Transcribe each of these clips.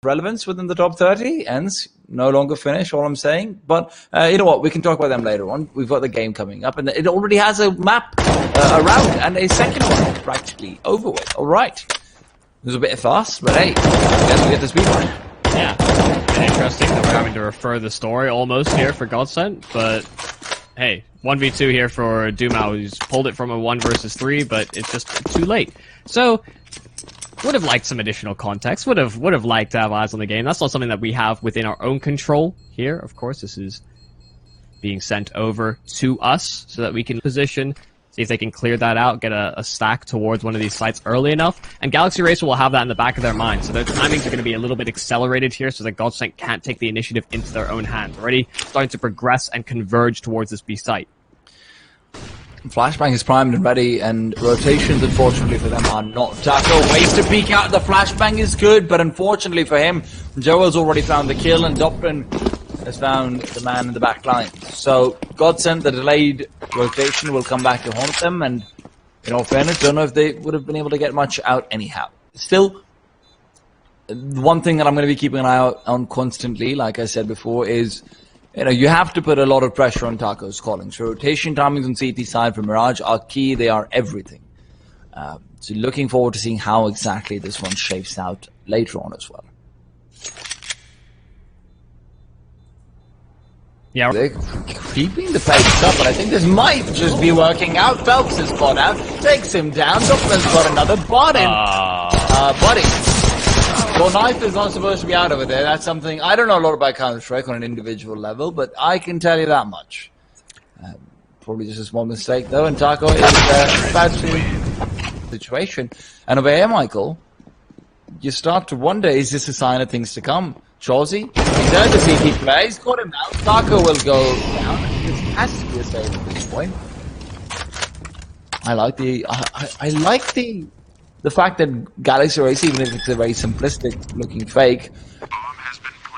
relevance within the top 30. Ends no longer finish, all I'm saying. But you know what? We can talk about them later on. We've got the game coming up, and it already has a map around and a second one practically over with. All right. It was a bit fast, but hey, I guess we get the speed run. Yeah, interesting that we're having to refer the story almost here for Godsent, but hey, 1v2 here for Dumao, who's pulled it from a 1 versus 3, but it's just too late. So, would have liked some additional context, would have liked to have eyes on the game. That's not something that we have within our own control here. Of course, this is being sent over to us so that we can position, see if they can clear that out, get a stack towards one of these sites early enough. And Galaxy Racer will have that in the back of their mind. So their timings are going to be a little bit accelerated here so that Godsent can't take the initiative into their own hands. Already starting to progress and converge towards this B site. Flashbang is primed and ready, and rotations, unfortunately for them, are not tackled. Ways to peek out. The flashbang is good, but unfortunately for him, Joel's already found the kill, and Doppin has found the man in the back line. So, Godsent, the delayed rotation will come back to haunt them, and in all fairness, don't know if they would have been able to get much out anyhow. Still, one thing that I'm going to be keeping an eye out on constantly, like I said before, is you have to put a lot of pressure on Taco's calling. So rotation timings on CT side for Mirage are key. They are everything. So looking forward to seeing how exactly this one shapes out later on as well. Yeah, they're keeping the pace up, but I think this might just be working out. Phelps is spot out, takes him down. Doppler's got another bot in. Buddy. Well, Knife is not supposed to be out over there. That's something, I don't know a lot about Counter-Strike on an individual level, but I can tell you that much. Probably just a small mistake, though, and Taco is bad to situation. And over here, Michael, you start to wonder, is this a sign of things to come? Chauzy, he's there to see he plays, got him out. Taco will go down. This has to be a save at this point. I like the fact that Galaxy Race, even if it's a very simplistic looking fake,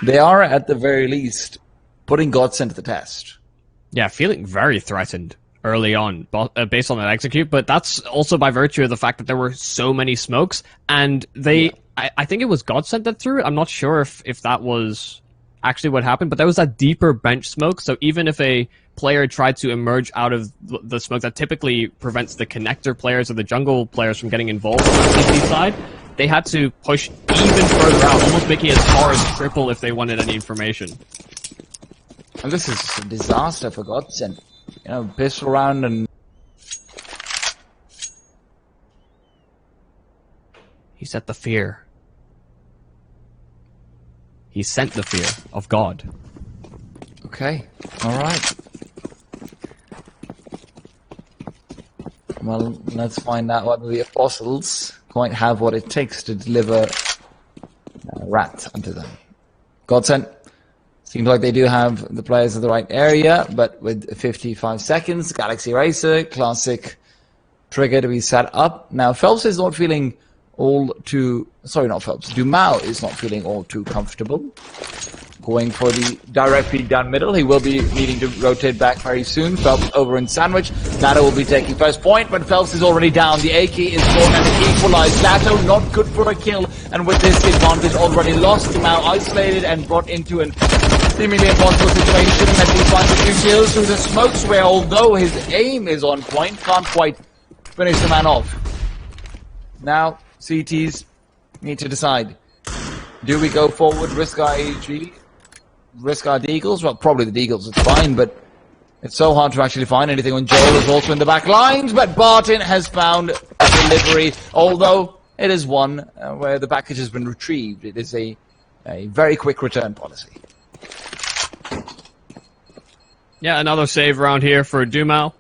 they are at the very least putting Godsent to the test. Yeah, feeling very threatened early on based on that execute, but that's also by virtue of the fact that there were so many smokes, and they, yeah. I think it was Godsent that threw it. I'm not sure if that was actually what happened, but there was that deeper bench smoke, so even if a player tried to emerge out of the smoke that typically prevents the connector players or the jungle players from getting involved on the CT side, they had to push even further out, almost making it as far as triple if they wanted any information. And this is a disaster for Godsent. Pistol round and... He set the fear. He sent the fear of God. Okay, alright. Well, let's find out whether the apostles quite have what it takes to deliver rat unto them. Godsent, seems like they do have the players in the right area, but with 55 seconds, Galaxy Racer, classic trigger to be set up. Now, Phelps is not feeling all too... Sorry, not Phelps. Dumao is not feeling all too comfortable going for the direct feed down middle. He will be needing to rotate back very soon. Phelps over in sandwich. Lato will be taking first point, but Phelps is already down. The A key is gone and equalized. Lato not good for a kill, and with this advantage already lost. Dumao isolated and brought into an seemingly impossible situation as he finds a few kills through the smokes, where although his aim is on point, can't quite finish the man off. Now, CTs need to decide. Do we go forward, risk our AG, risk our Deagles? Well, probably the Deagles, it's fine, but it's so hard to actually find anything when Joel is also in the back lines, but Barton has found a delivery, although it is one where the package has been retrieved. It is a very quick return policy. Yeah, another save round here for Dumao.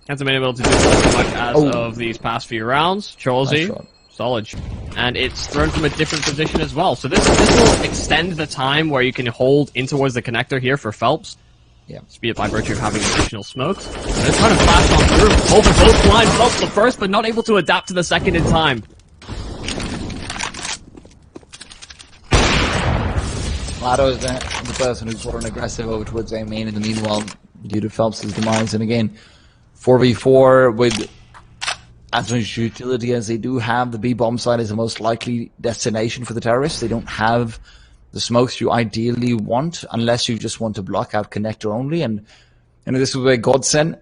Hasn't been able to do as much as of these past few rounds. Chauzy, solid. And it's thrown from a different position as well. So this will extend the time where you can hold in towards the connector here for Phelps. Yeah, be it by virtue of having additional smokes. And it's trying to flash on through. Over both lines, Phelps the first, but not able to adapt to the second in time. Lato is the person who's more aggressive over towards A main in the meanwhile, due to Phelps' demise. And again, 4v4 with as much utility as they do have. The B-bomb site is the most likely destination for the terrorists. They don't have the smokes you ideally want, unless you just want to block out connector only. And this is where Godsent,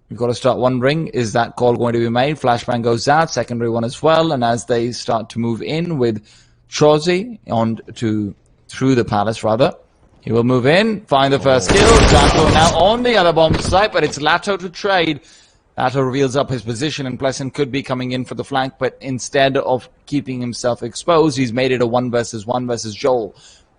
you've got to start wondering, is that call going to be made? Flashbang goes out, secondary one as well, and as they start to move in with Chorzy on to through the palace, rather, he will move in, find the first kill. Taco now on the other bomb site, but it's Lato to trade. Lato reveals up his position, and Pleasant could be coming in for the flank, but instead of keeping himself exposed, he's made it a 1 versus 1 versus Joel.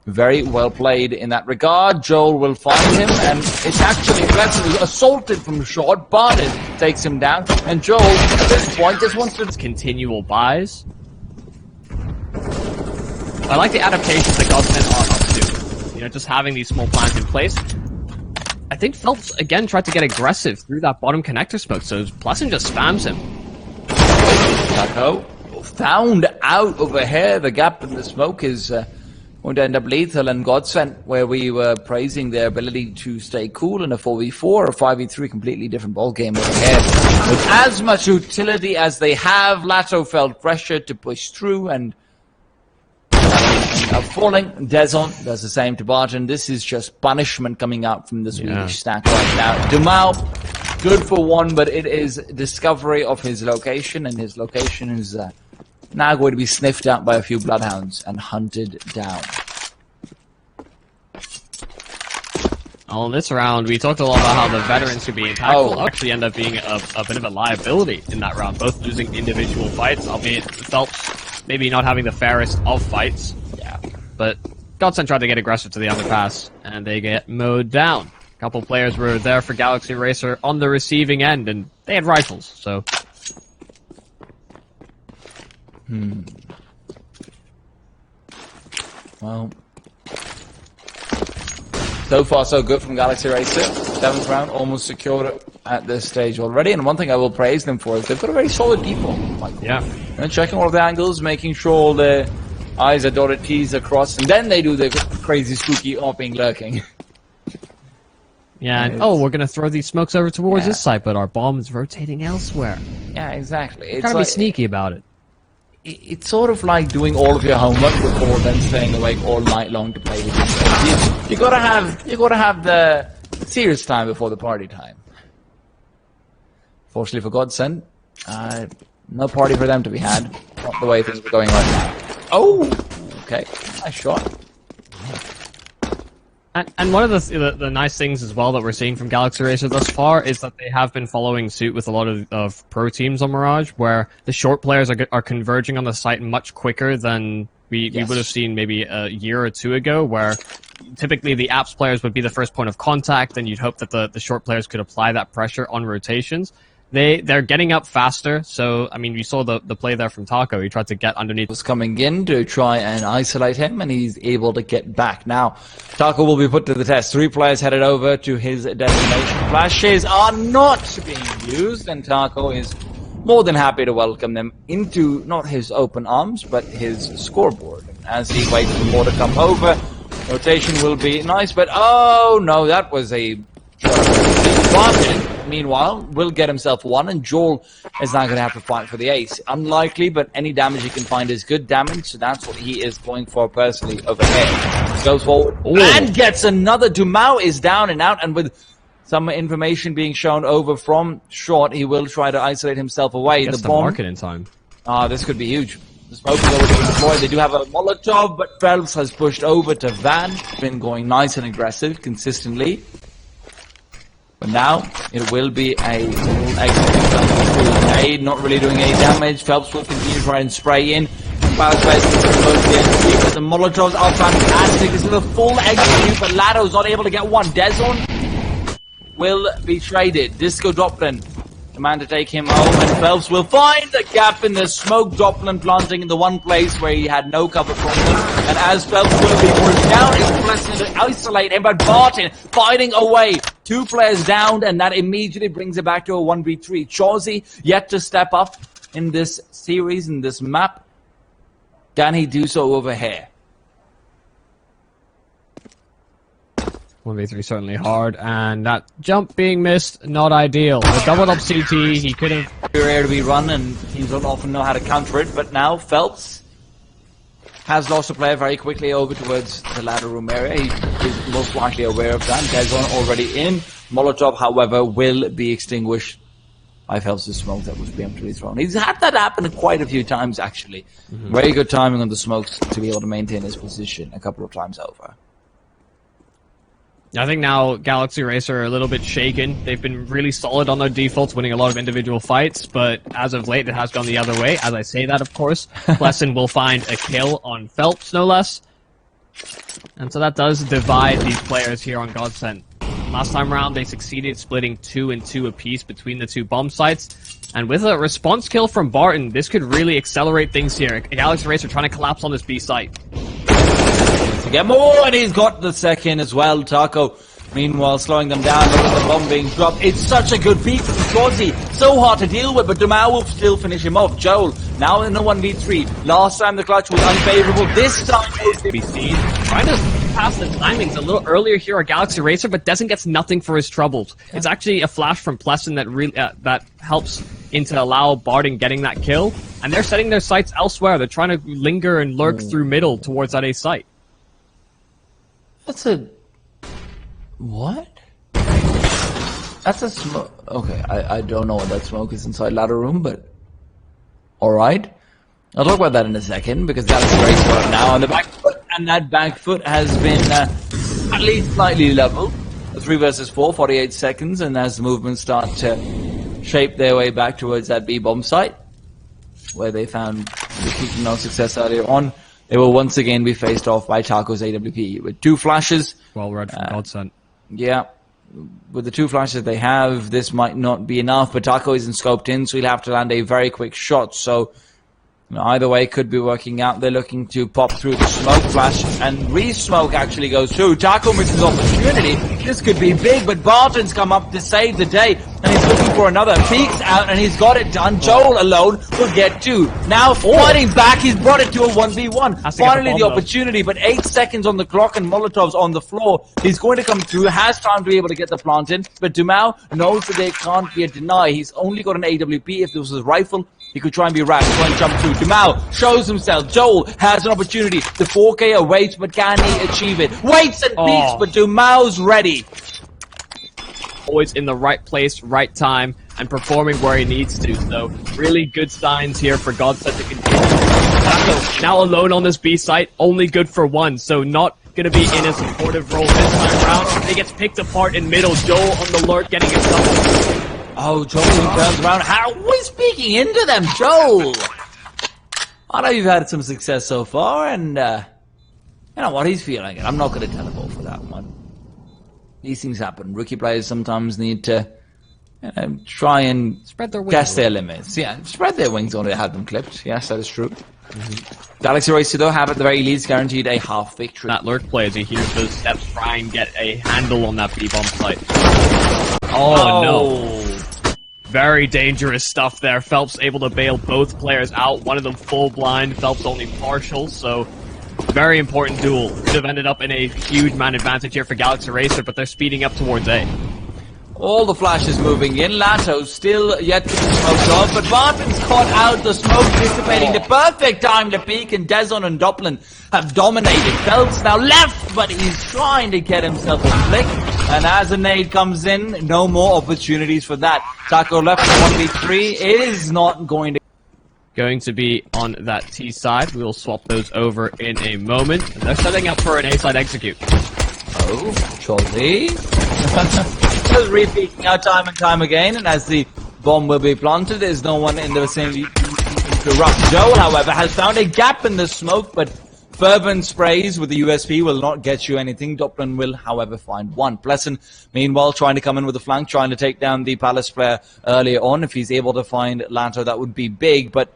Very well played in that regard. Joel will find him, and it's actually Pleasant who's assaulted from short. Barnett takes him down, and Joel, at this point, just wants to... Continual buys. I like the adaptations that Godsent are up to. You know, just having these small plans in place. I think Phelps, again, tried to get aggressive through that bottom connector smoke, so Pleasant just spams him. Taco found out over here. The gap in the smoke is going to end up lethal, and Godsent, where we were praising their ability to stay cool in a 4v4 or 5v3, completely different ball game over here. With as much utility as they have, Lato felt pressure to push through, and falling. Dezon does the same to Barton. This is just punishment coming out from the Swedish stack right now. Dumau, good for one, but it is discovery of his location, and his location is now going to be sniffed out by a few bloodhounds and hunted down. On this round, we talked a lot about how the veterans could be impactful. Actually end up being a bit of a liability in that round, both losing individual fights, albeit Phelps maybe not having the fairest of fights. Yeah. But Godsent tried to get aggressive to the underpass, and they get mowed down. A couple players were there for Galaxy Racer on the receiving end, and they had rifles, so... Well, so far so good from Galaxy Racer. 7th round, almost secured at this stage already. And one thing I will praise them for is they've got a very solid default, Michael. Yeah. And checking all of the angles, making sure all the I's are dotted, T's are crossed, and then they do the crazy spooky opping lurking. Yeah, and we're gonna throw these smokes over towards this side, but our bomb is rotating elsewhere. Yeah, exactly. It's Gotta be sneaky about it. It's sort of like doing all of your homework before then staying awake all night long to play with yourself. You gotta have the serious time before the party time. Fortunately for Godsent, no party for them to be had. Not the way things are going right now. Oh, okay, nice shot. And one of the nice things as well that we're seeing from Galaxy Racer thus far is that they have been following suit with a lot of pro teams on Mirage, where the short players are converging on the site much quicker than we would have seen maybe a year or two ago, where typically the apps players would be the first point of contact, and you'd hope that the short players could apply that pressure on rotations. They're getting up faster, so, I mean, we saw the play there from Taco. He tried to get underneath. Was coming in to try and isolate him, and he's able to get back. Now, Taco will be put to the test. 3 players headed over to his destination. Flashes are not being used, and Taco is more than happy to welcome them into, not his open arms, but his scoreboard. As he waits for more to come over, rotation will be nice, but oh no, that was a... Meanwhile, will get himself one, and Joel is now going to have to fight for the ace. Unlikely, but any damage he can find is good damage, so that's what he is going for personally over here. Goes forward and gets another. Dumau is down and out, and with some information being shown over from short, he will try to isolate himself away. The bomb market in time. This could be huge. The smoke is already being deployed. They do have a Molotov, but Phelps has pushed over to Van. Been going nice and aggressive consistently. But now, it will be a little exit. Not really doing any damage. Phelps will continue to try and spray in. But the Molotovs are fantastic. This is a full execute, but Lato's not able to get one. Dezon will be traded. Disco Doppler, the man to take him home, and Phelps will find the gap in the smoke. Doppler planting in the one place where he had no cover from them. And as Phelps will be pushed down, it's blessed to isolate him, but Barton fighting away. 2 players down, and that immediately brings it back to a 1v3. Chorzy yet to step up in this series, in this map. Can he do so over here? 1v3 certainly hard, and that jump being missed, not ideal. The doubled up CT, he could have... Rare to be run, and teams don't often know how to counter it, but now Phelps has lost a player very quickly over towards the ladder room area. He is most likely aware of that. Dezon already in. Molotov, however, will be extinguished by Phelps' smoke that was preemptively thrown. He's had that happen quite a few times, actually. Very good timing on the smokes to be able to maintain his position a couple of times over. I think now Galaxy Racer are a little bit shaken. They've been really solid on their defaults, winning a lot of individual fights, but as of late it has gone the other way. As I say that, of course, Plesson will find a kill on Phelps, no less. And so that does divide these players here on Godsent. Last time around, they succeeded splitting 2 and 2 apiece between the two bomb sites. And with a response kill from Barton, this could really accelerate things here. Galaxy Racer trying to collapse on this B site. To get more, and he's got the second as well. Taco, meanwhile, slowing them down. Look at the bomb being dropped. It's such a good peek from Scorsy. So hard to deal with, but Dumau will still finish him off. Joel, now in the 1v3. Last time the clutch was unfavorable. This time, BC trying to pass the timings a little earlier here at Galaxy Racer, but Dezon gets nothing for his troubles. Yeah. It's actually a flash from Plesson that really that helps into allow Barton getting that kill, and they're setting their sights elsewhere. They're trying to linger and lurk through middle towards that A site. That's a... what? That's a smoke... okay, I don't know what that smoke is inside ladder room, but... alright. I'll talk about that in a second, because that's great for it now. And the back foot, and that back foot has been at least slightly leveled. 3 versus 4, 48 seconds, and as the movements start to shape their way back towards that B bomb site, where they found the no success earlier on, they will once again be faced off by Taco's AWP with 2 flashes. Well read from Godsent. Yeah. With the 2 flashes they have, this might not be enough, but Taco isn't scoped in, so he'll have to land a very quick shot. So, you know, either way could be working out. They're looking to pop through the smoke flash, and re-smoke actually goes through. Taco misses opportunity. This could be big, but Barton's come up to save the day, and he's looking for another. Peeks out, and he's got it done. Joel alone will get 2. Now, fighting back, he's brought it to a 1v1. Finally the opportunity, but 8 seconds on the clock, and Molotov's on the floor. He's going to come through, has time to be able to get the plant in, but Dumau knows that there can't be a deny. He's only got an AWP. If this was his rifle, he could try and be rash, try and jump through. Dumau shows himself. Joel has an opportunity. The 4K awaits, but can he achieve it? Waits and peeks, but Dumau's ready. Always in the right place, right time, and performing where he needs to. So, really good signs here for Godsent to continue. Taco now alone on this B site, only good for 1, so not going to be in a supportive role this time around. He gets picked apart in middle. Joel on the lurk, getting himself. Oh, Joel turns around. How are we speaking into them, Joel? I know you've had some success so far, and you know what, he's feeling it. I'm not going to teleport for that one. These things happen. Rookie players sometimes need to try and spread their wings. Test their limits. Yeah, spread their wings on it, have them clipped. Yes, that is true. Galaxy Racer, though, have at the very least guaranteed a half victory. That lurk play as he hears those steps, try and get a handle on that B-bomb site. Oh, no. Very dangerous stuff there. Phelps able to bail both players out. One of them full blind, Phelps only partial, so very important duel. Could have ended up in a huge man advantage here for Galaxy Racer, but they're speeding up towards A. All the flashes moving in. Lato still yet to be smoked off, but Barton's caught out the smoke, dissipating the perfect time to peek, and Dezon and Doplin have dominated. Phelps now left, but he's trying to get himself a flick, and as a nade comes in, no more opportunities for that. Taco left for 1v3 is not going to be on that T side. We will swap those over in a moment. They're setting up for an A side execute. Oh, Cholly. Just repeating out time and time again, and as the bomb will be planted, there's no one in the vicinity to interrupt. Joel, however, has found a gap in the smoke, but fervent sprays with the USP will not get you anything. Doplin will, however, find 1. Plesson, meanwhile, trying to come in with a flank, trying to take down the Palace player earlier on. If he's able to find Lato, that would be big, but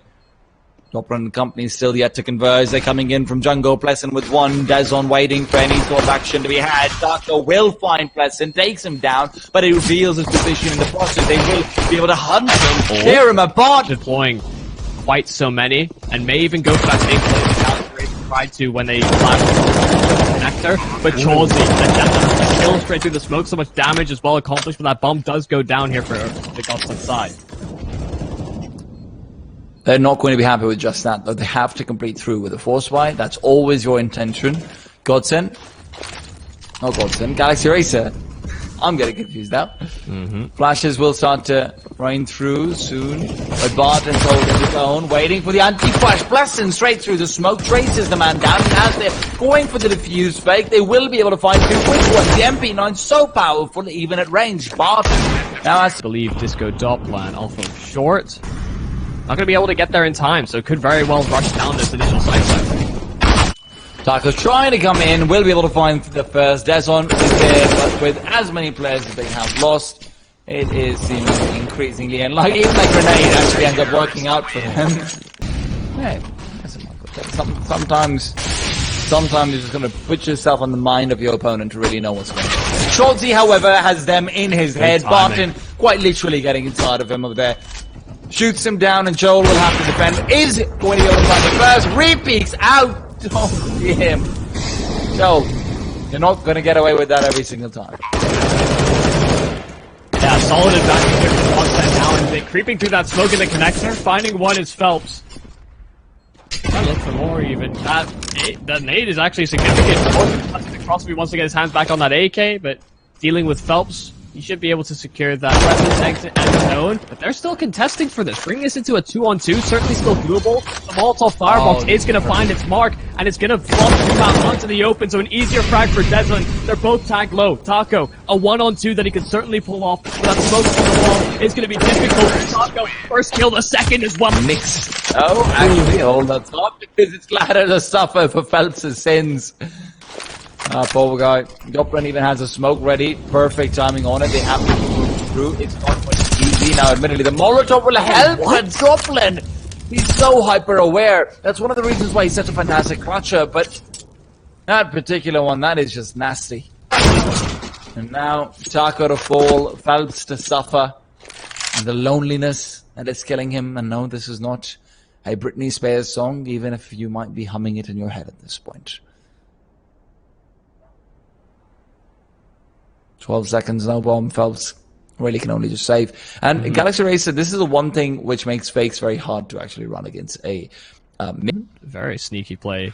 Doplin and company still yet to converge. They're coming in from jungle. Plesson with 1. Dezon waiting for any sort of action to be had. Taco will find Plesson, takes him down, but he reveals his position in the process. They will be able to hunt him, tear him apart. Deploying quite so many, and may even go for that same play that Galaxy tried to when they flashed. connector, but Chorzi, the kill straight through the smoke, so much damage as well accomplished, but that bomb does go down here for the Godsent side. They're not going to be happy with just that, though. They have to complete through with a force buy. That's always your intention. Godsent. Oh, Godsent. Galaxy Racer. I'm getting confused now. Flashes will start to rain through soon. But Barton's holding his own, waiting for the anti-flash. Blasting straight through the smoke, traces the man down. And as they're going for the diffuse fake, they will be able to find two quick ones. The MP9 so powerful, even at range. Barton now has I believe Disco Doppler off of short. Not going to be able to get there in time, so could very well rush down this initial site. Taco's trying to come in, will be able to find the first. Deson is there, but with as many players as they have lost, it is seeming increasingly unlikely. Even like Grenade actually ends up working out for them. Yeah, sometimes you're just going to put yourself on the mind of your opponent to really know what's going on. Chorzi, however, has them in his head. Barton quite literally getting inside of him over there. Shoots him down, and Joel will have to defend. Is going to be able to find the first. Repeats out. Don't see him. Joel, you're not going to get away with that every single time. Yeah, solid advantage for Godsent now, and they're creeping through that smoke in the connector. Finding one is Phelps. I look for more even. That nade is actually significant. Crosby wants to get his hands back on that AK, but dealing with Phelps, he should be able to secure that weapons exit and zone, but they're still contesting for this. Bringing this into a 2-on-2, certainly still doable. The Molotov firebox is going to find its mark, and it's going to flop out onto the open, so an easier frag for Deson. They're both tagged low. Taco, a 1-on-2 that he can certainly pull off, but that smoke on the wall is going to be difficult for Taco. First kill, the second is one. Mixed. Oh, actually, hold that thought, because it's gladder to suffer for Phelps' sins. Poor guy. Doppler even has a smoke ready. Perfect timing on it. They have to move through. It's not much easy. Now, admittedly, the Molotov will help Doppler. He's so hyper-aware. That's one of the reasons why he's such a fantastic clutcher, but that particular one, that is just nasty. And now, Taco to fall, Phelps to suffer, and the loneliness that is killing him. And no, this is not a Britney Spears song, even if you might be humming it in your head at this point. 12 seconds, no bomb. Phelps really can only just save. And Galaxy Racer, this is the one thing which makes fakes very hard to actually run against a very sneaky play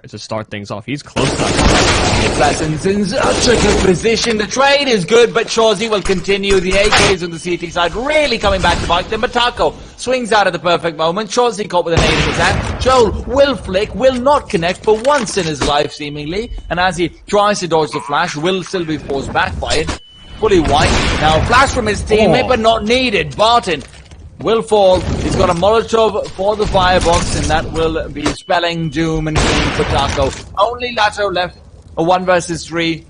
to start things off. He's close to that. Lessons in such a good position. The trade is good, but Chorzi will continue. The AKs on the CT side really coming back to bite them. But Taco swings out at the perfect moment. Chorzi caught with an aid in his hand. Joel will flick, will not connect for once in his life, seemingly. And as he tries to dodge the flash, will still be forced back by it. Fully white. Now, flash from his teammate, but not needed. Barton will fall. He's got a Molotov for the firebox, and that will be spelling doom and gloom for Taco. Only Lato left. A 1 versus 3.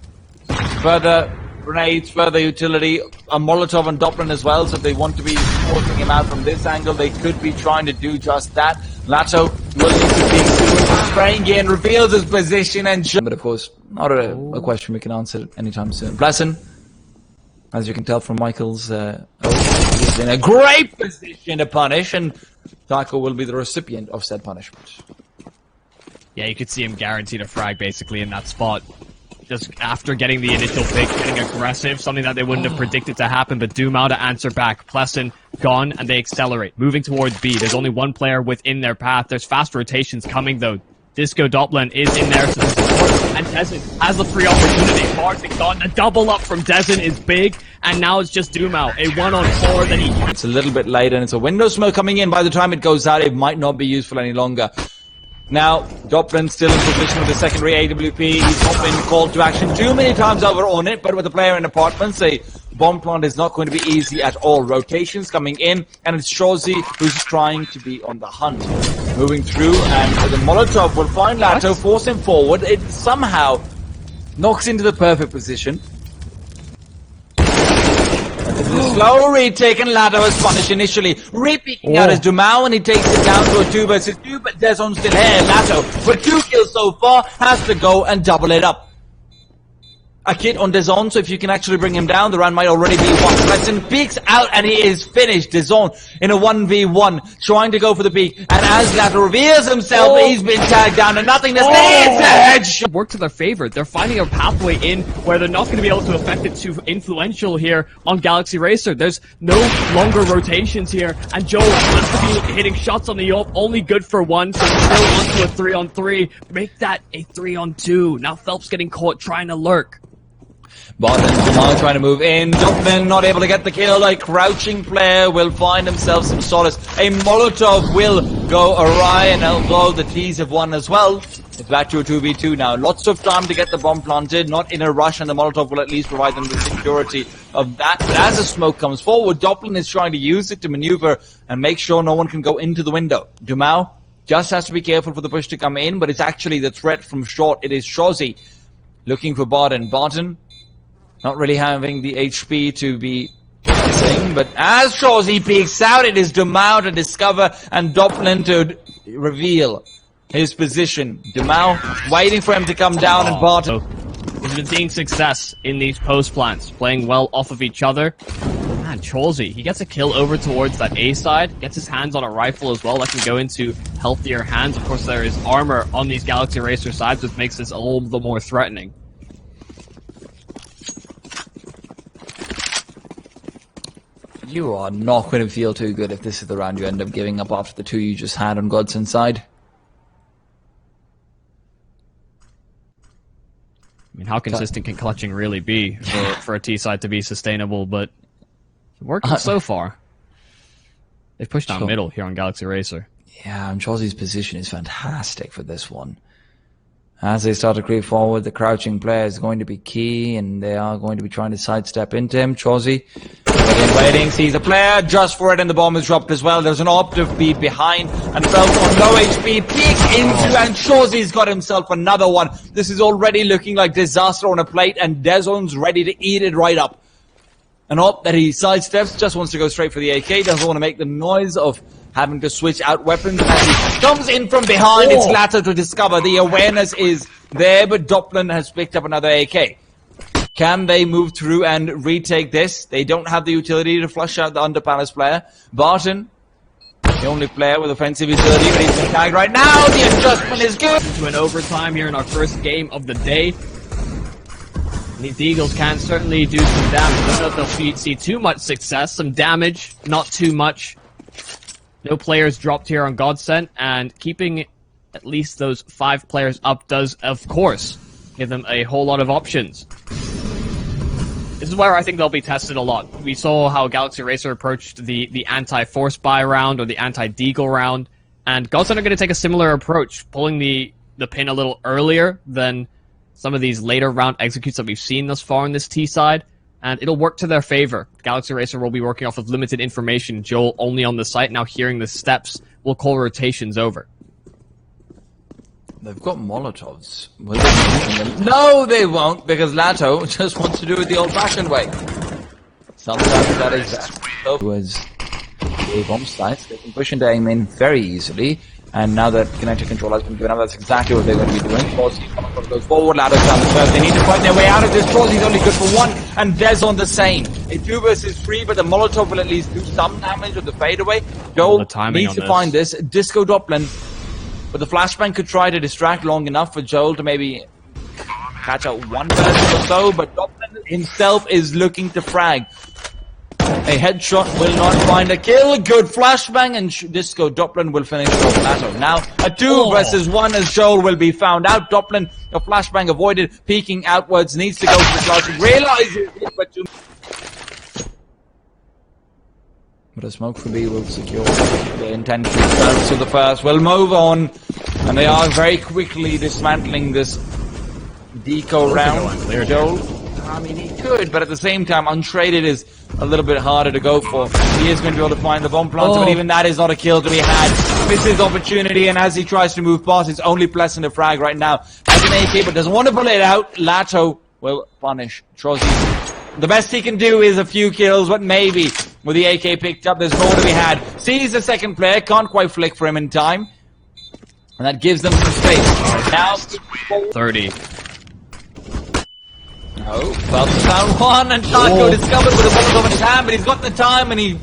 Further grenades, further utility. A Molotov on Doppler as well, so if they want to be forcing him out from this angle, they could be trying to do just that. Lato will need to be spraying in, reveals his position, and but of course, not a question we can answer anytime soon. Blessin, as you can tell from Michael's he's in a great position to punish, and Taco will be the recipient of said punishment. Yeah, you could see him guaranteed a frag basically in that spot. Just after getting the initial pick, getting aggressive, something that they wouldn't have predicted to happen, but Dumau to answer back. Plesson gone, and they accelerate. Moving towards B. There's only one player within their path. There's fast rotations coming though. Disco Doppler is in there to support, and Dezen has the free opportunity. Martin gone. The double up from Dezen is big, and now it's just Dumau. A 1-on-4 that he... It's a little bit late, and it's a window smoke coming in. By the time it goes out, it might not be useful any longer. Now, Doppler still in position with the secondary AWP. He's not been called to action too many times over on it, but with the player in apartments, a bomb plant is not going to be easy at all. Rotations coming in, and it's Chorzi who's trying to be on the hunt. Moving through, and the Molotov will find Lato, force him forward. It somehow knocks into the perfect position. The slow retake, and Lato is punished initially. Re-peeking out as Dumau, and he takes it down to a 2 versus 2, but Deson's still here. Lato, with 2 kills so far, has to go and double it up. a kit on DAZN, so if you can actually bring him down, the round might already be won. Preston peeks out and he is finished. DAZN in a 1v1, trying to go for the peak. And as that reveals himself, he's been tagged down to nothingness. It's a headshot! Work to their favor. They're finding a pathway in where they're not going to be able to affect it too influential here on Galaxy Racer. There's no longer rotations here, and Joel has to be hitting shots on the up, only good for one, so still onto a 3-on-3. Make that a 3-on-2. Now Phelps getting caught trying to lurk. Bottom Jamal trying to move in. Dumpman not able to get the kill. A crouching player will find himself some solace. A Molotov will go awry, and although the T's have won as well, it's back to a 2v2 now. Lots of time to get the bomb planted, not in a rush, and the Molotov will at least provide them the security of that. But as the smoke comes forward, Doppelin is trying to use it to maneuver and make sure no one can go into the window. Dumau just has to be careful for the push to come in, but it's actually the threat from short. It is Shozi looking for Barton. Barton not really having the HP to be missing, but as Shozi peeks out, it is Dumau to discover and Doppelin to reveal his position. Dumau waiting for him to come down, and Barton. He's been seeing success in these post plants, playing well off of each other. Man, Cholsey, he gets a kill over towards that A side, gets his hands on a rifle as well that can go into healthier hands. Of course, there is armor on these Galaxy Racer sides, which makes this a little bit more threatening. You are not going to feel too good if this is the round you end up giving up after the two you just had on Godsent's side. I mean, how consistent can clutching really be for a T side to be sustainable? But working so far. They've pushed down middle here on Galaxy Racer. Yeah, and Chosey's position is fantastic for this one. As they start to creep forward, the crouching player is going to be key, and they are going to be trying to sidestep into him. Chosey waiting, sees a player just for it, and the bomb is dropped as well. There's an optive beat behind, and Phelps on low HP peeks into, and Chosey's got himself another one. This is already looking like disaster on a plate, and DAZN's ready to eat it right up. An op that he sidesteps, just wants to go straight for the AK, doesn't want to make the noise of having to switch out weapons. As he comes in from behind, it's Lato to discover. The awareness is there, but Doppelin has picked up another AK. Can they move through and retake this? They don't have the utility to flush out the Under Palace player. Barton, the only player with offensive utility, but he's been tagged right now. The adjustment is good. To an overtime here in our first game of the day. And these Eagles can certainly do some damage. I don't know if they'll see too much success. Some damage, not too much. No players dropped here on Godsent, and keeping at least those 5 players up does, of course, give them a whole lot of options. This is where I think they'll be tested a lot. We saw how Galaxy Racer approached the anti-force buy round or the anti-deagle round, and Godsent are going to take a similar approach, pulling the pin a little earlier than some of these later round executes that we've seen thus far on this T side. And it'll work to their favor. Galaxy Racer will be working off of limited information. Joel only on the site, now hearing the steps, will call rotations over. They've got Molotovs. Will they be using them? No, they won't, because Lato just wants to do it the old-fashioned way. Sometimes that is towards the bomb sites. They can push into aim in very easily. And now that connector control has been given up, that's exactly what they're going to be doing. Chosey goes forward, Lato down the first. They need to find their way out of this. Chosey's only good for 1, and Des on the same. A 2 versus 3, but the Molotov will at least do some damage with the fadeaway. Joel needs to find this. Disco Doppelin, but the flashbang could try to distract long enough for Joel to maybe catch out one person or so, but Doppelin himself is looking to frag. A headshot will not find a kill. Good flashbang, and Disco Doppelin will finish off Lato. Now, a 2 versus 1 as Joel will be found out. Doppelin, a flashbang avoided, peeking outwards, needs to go for the flashbang, realizes it, but a smoke for B will secure the intention. So the first will move on, and they are very quickly dismantling this deco round. Joel, I mean, he could, but at the same time, untraded is a little bit harder to go for. He is going to be able to find the bomb planter, but even that is not a kill to be had. Misses opportunity, and as he tries to move past, it's only pleasant to frag right now. Has an AK, but doesn't want to pull it out. Lato will punish Trozi. The best he can do is a few kills, but maybe with the AK picked up, there's more to be had. Sees the second player, can't quite flick for him in time, and that gives them some space. Now, 30. Oh, Phelps found one, and Taco discovered with a Molotov in his hand, but he's got the time, and he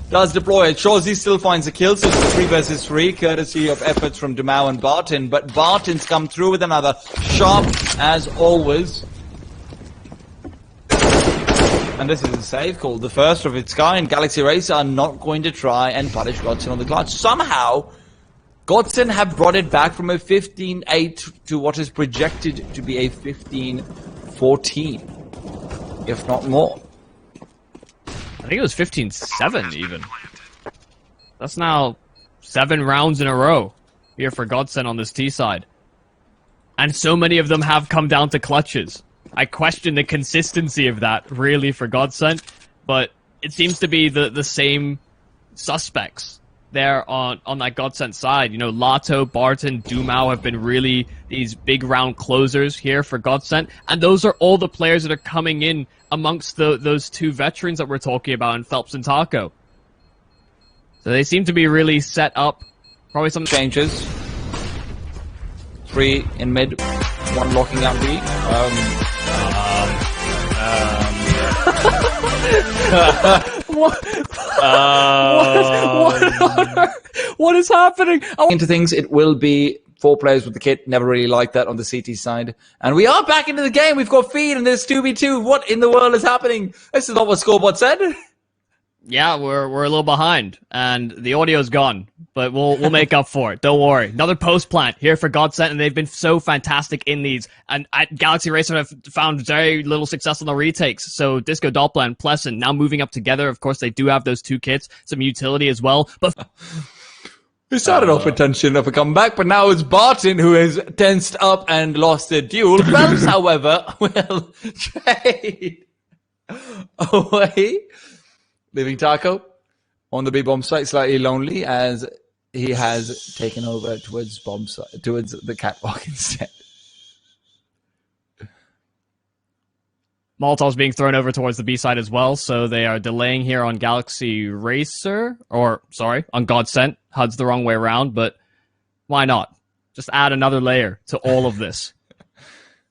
does deploy it. Shorzy still finds a kill, so it's a 3 versus 3, courtesy of efforts from Dumau and Barton, but Barton's come through with another sharp, as always. And this is a save call, the first of its kind. Galaxy Racer are not going to try and punish Godsent on the clutch. Somehow, Godsent have brought it back from a 15-8 to what is projected to be a 15-14, if not more. I think it was 15-7 even. That's now 7 rounds in a row here for Godsent on this T side. And so many of them have come down to clutches. I question the consistency of that, really, for Godsent, but it seems to be the same suspects there on that Godsent side. You know, Lato, Barton, Dumau have been really these big round closers here for Godsent, and those are all the players that are coming in amongst those 2 veterans that we're talking about in Phelps and Taco. So they seem to be really set up. Probably some changes. 3 in mid, 1 locking out B. What is happening? Into things, it will be 4 players with the kit. Never really liked that on the CT side. And we are back into the game. We've got feed and there's 2v2. What in the world is happening? This is not what scoreboard said. Yeah, we're a little behind, and the audio's gone, but we'll make up for it. Don't worry. Another post plant here for Godsent, and they've been so fantastic in these. And at Galaxy Racer have found very little success on the retakes. So Disco Doppler and Pleasant now moving up together. Of course, they do have those 2 kits, some utility as well. But we started off with tension of a comeback, but now it's Barton who is tensed up and lost a duel. Phelps, however, will trade away. Leaving Taco on the B bomb site slightly lonely as he has taken over towards bomb site, towards the catwalk instead. Molotov's being thrown over towards the B side as well, so they are delaying here on Galaxy Racer, or sorry, on Godsent. HUD's the wrong way around, but why not? Just add another layer to all of this.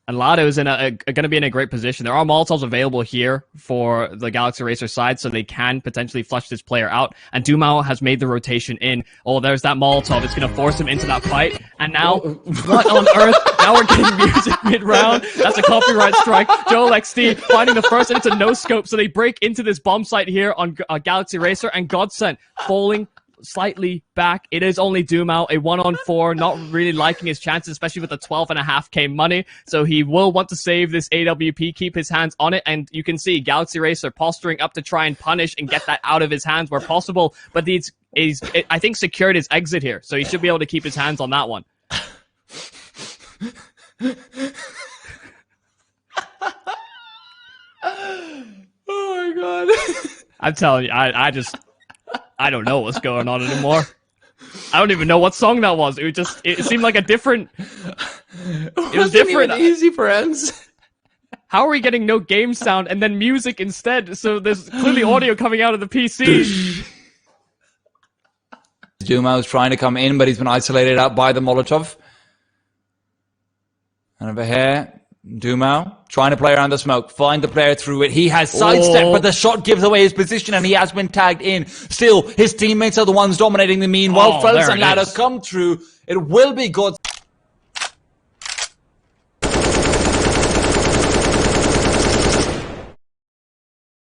And Lado is going to be in a great position. There are Molotovs available here for the Galaxy Racer side, so they can potentially flush this player out. And Dumau has made the rotation in. Oh, there's that Molotov. It's going to force him into that fight. And now, what on earth? Now we're getting music mid-round. That's a copyright strike. Joel XD finding the first, and it's a no-scope. So they break into this bomb site here on Galaxy Racer, and Godsent falling slightly back. It is only Dumau, a 1-on-4, not really liking his chances, especially with the 12.5k money. So he will want to save this AWP, keep his hands on it, and you can see Galaxy Racer posturing up to try and punish and get that out of his hands where possible. But he's I think secured his exit here, so he should be able to keep his hands on that one. Oh my god. I'm telling you, I don't know what's going on anymore. I don't even know what song that was. It seemed like a different. It was different. Even easy, friends. How are we getting no game sound and then music instead? So there's clearly audio coming out of the PC. Dumau's trying to come in, but he's been isolated out by the Molotov. And over here, Dumau trying to play around the smoke, find the player through it. He has sidestepped, but the shot gives away his position, and he has been tagged in. Still, his teammates are the ones dominating the meanwhile. Phelps and Ladder come through. It will be good.